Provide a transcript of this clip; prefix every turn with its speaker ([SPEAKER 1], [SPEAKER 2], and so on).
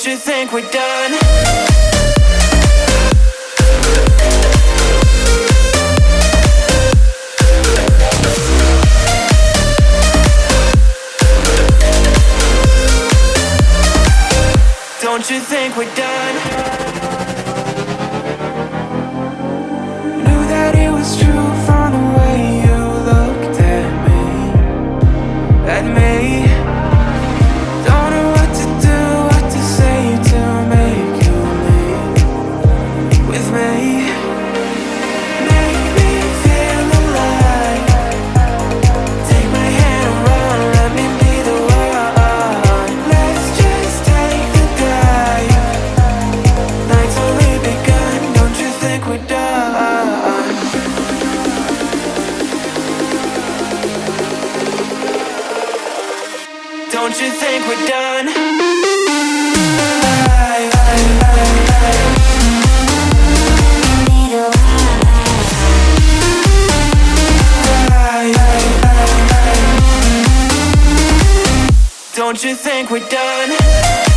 [SPEAKER 1] Don't you think we're done? Don't you think we're done? Knew that it was true from the way you looked at me. At me. Don't know what to do, what to say to make you leave with me. Make me feel alive. Take my hand and run, let me be the one. Let's just take the dive. Night's only begun, don't you think we're done? Don't you think we're done? Don't you think we're done?